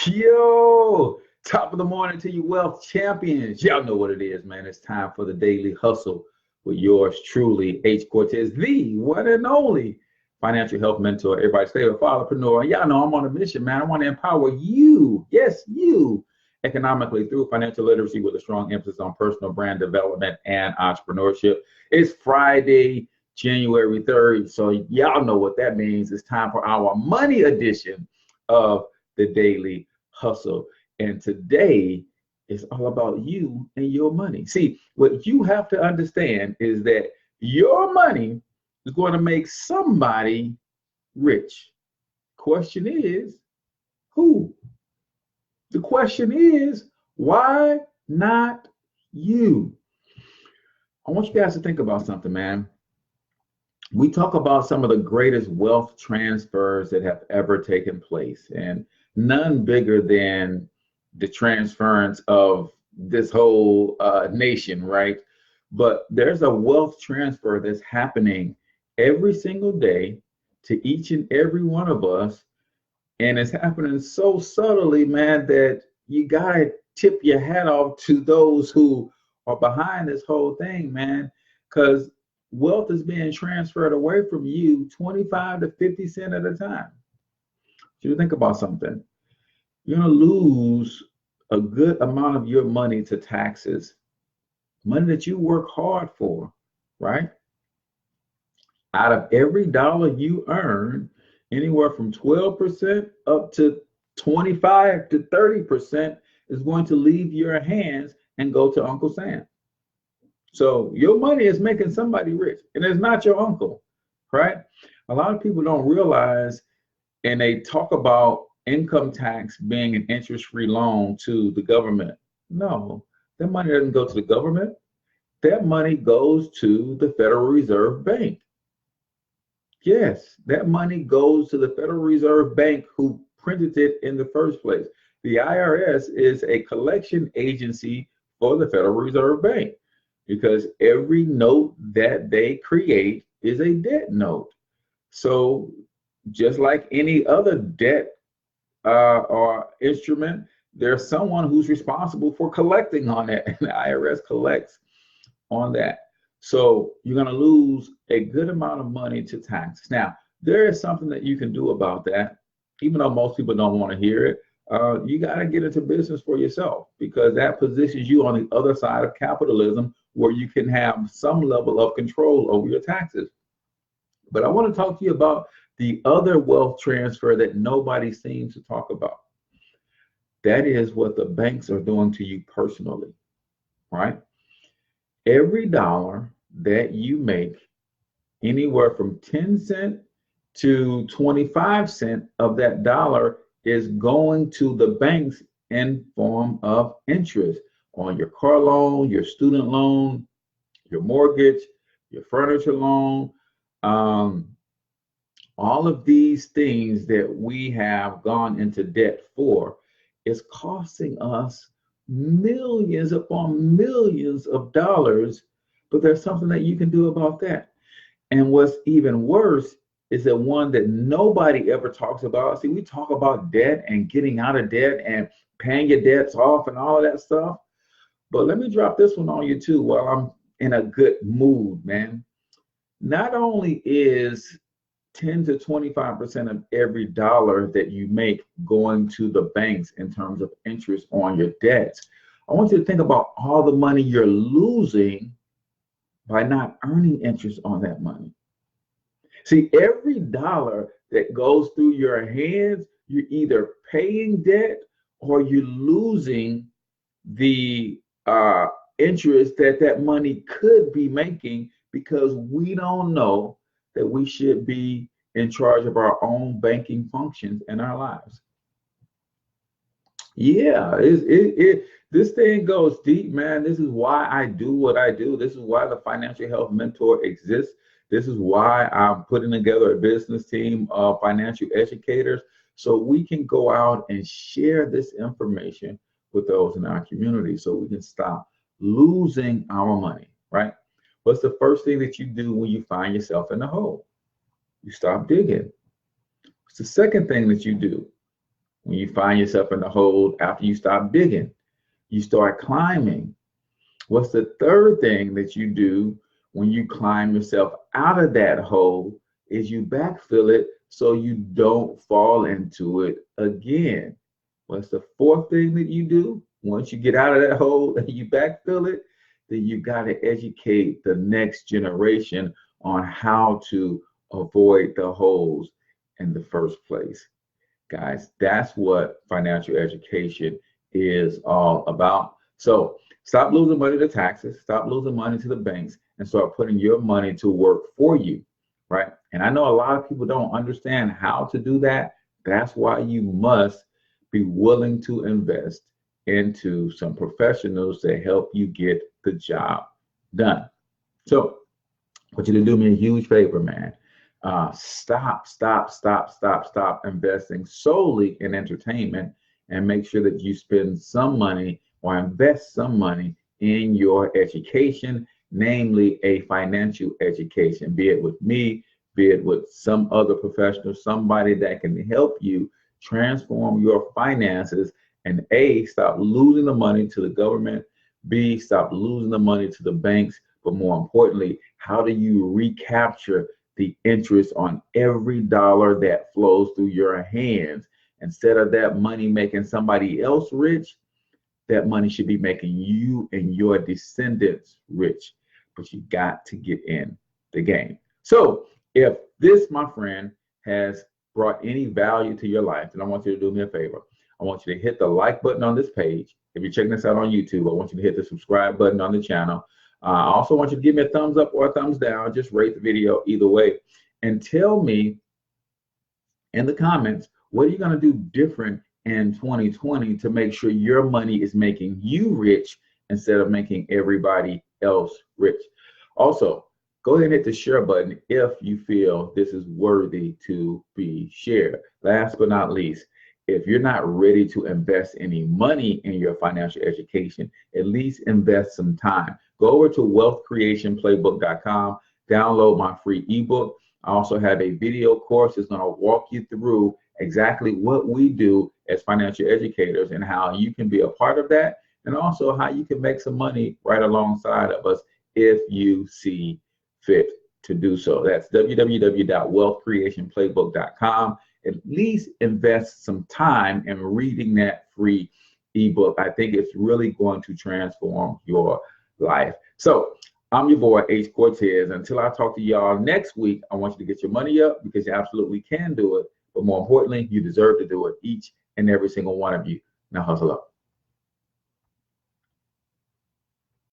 Yo, top of the morning to you, wealth champions. Y'all know what it is, man. It's time for the daily hustle with yours truly, H Cortez, the one and only financial health mentor, everybody's favorite fatherpreneur. Y'all know I'm on a mission, man. I want to empower you, yes, you, economically through financial literacy with a strong emphasis on personal brand development and entrepreneurship. It's Friday, January 3rd. So y'all know what that means. It's time for our money edition of the daily hustle. And today is all about you and your money. See, what you have to understand is that your money is going to make somebody rich. Question is, who? The question is, why not you? I want you guys to think about something, man. We talk about some of the greatest wealth transfers that have ever taken place, and none bigger than the transference of this whole nation, right? But there's a wealth transfer that's happening every single day to each and every one of us. And it's happening so subtly, man, that you gotta tip your hat off to those who are behind this whole thing, man, because wealth is being transferred away from you 25 to 50 cents at a time. So you think about something. You're going to lose a good amount of your money to taxes, money that you work hard for, right? Out of every dollar you earn, anywhere from 12% up to 25 to 30% is going to leave your hands and go to Uncle Sam. So your money is making somebody rich, and it's not your uncle, right? A lot of people don't realize, and they talk about income tax being an interest-free loan to the government. No, that money doesn't go to the government. That money goes to the Federal Reserve Bank. Yes, that money goes to the Federal Reserve Bank who printed it in the first place. The IRS is a collection agency for the Federal Reserve Bank, because every note that they create is a debt note. So just like any other debt or instrument, there's someone who's responsible for collecting on it, and the IRS collects on that. So you're going to lose a good amount of money to tax. Now, there is something that you can do about that, even though most people don't want to hear it. You got to get into business for yourself, because that positions you on the other side of capitalism, where you can have some level of control over your taxes. But I want to talk to you about the other wealth transfer that nobody seems to talk about. That is what the banks are doing to you personally, right? Every dollar that you make, anywhere from 10 cents to 25 cents of that dollar is going to the banks in form of interest on your car loan, your student loan, your mortgage, your furniture loan, all of these things that we have gone into debt for is costing us millions upon millions of dollars, but there's something that you can do about that. And what's even worse is the one that nobody ever talks about. See, we talk about debt and getting out of debt and paying your debts off and all of that stuff. But let me drop this one on you too while I'm in a good mood, man. Not only is 10 to 25% of every dollar that you make going to the banks in terms of interest on your debts, I want you to think about all the money you're losing by not earning interest on that money. See, every dollar that goes through your hands, you're either paying debt or you're losing the interest that money could be making, because we don't know that we should be in charge of our own banking functions in our lives. Yeah, this thing goes deep, man. This is why I do what I do. This is why the Financial Health Mentor exists. This is why I'm putting together a business team of financial educators, so we can go out and share this information with those in our community, so we can stop losing our money, right? What's the first thing that you do when you find yourself in a hole? You stop digging. What's the second thing that you do When you find yourself in the hole after you stop digging, you start climbing. What's the third thing that you do when you climb yourself out of that hole is you backfill it so you don't fall into it again. What's the fourth thing that you do? Once you get out of that hole and you backfill it, then you got to educate the next generation on how to avoid the holes in the first place. Guys, that's what financial education is all about. So stop losing money to taxes, stop losing money to the banks, and start putting your money to work for you, right? And I know a lot of people don't understand how to do that. That's why you must be willing to invest into some professionals to help you get the job done. So I want you to do me a huge favor, man. Stop investing solely in entertainment and make sure that you spend some money or invest some money in your education, namely a financial education, be it with me, be it with some other professional, somebody that can help you transform your finances and A, stop losing the money to the government, B, stop losing the money to the banks, but more importantly, how do you recapture the interest on every dollar that flows through your hands? Instead of that money making somebody else rich, that money should be making you and your descendants rich. But you got to get in the game. So if this, my friend, has brought any value to your life, then I want you to do me a favor. I want you to hit the like button on this page. If you're checking this out on YouTube, I want you to hit the subscribe button on the channel. I also want you to give me a thumbs up or a thumbs down. Just rate the video either way. And tell me in the comments, what are you going to do different in 2020 to make sure your money is making you rich instead of making everybody else rich? Also, go ahead and hit the share button if you feel this is worthy to be shared. Last but not least, if you're not ready to invest any money in your financial education, at least invest some time. Go over to wealthcreationplaybook.com, download my free ebook. I also have a video course that's going to walk you through exactly what we do as financial educators and how you can be a part of that, and also how you can make some money right alongside of us if you see fit to do so. That's www.wealthcreationplaybook.com. At least invest some time in reading that free ebook. I think it's really going to transform your life. So I'm your boy, H Cortez. Until I talk to y'all next week, I want you to get your money up because you absolutely can do it. But more importantly, you deserve to do it, each and every single one of you. Now hustle up.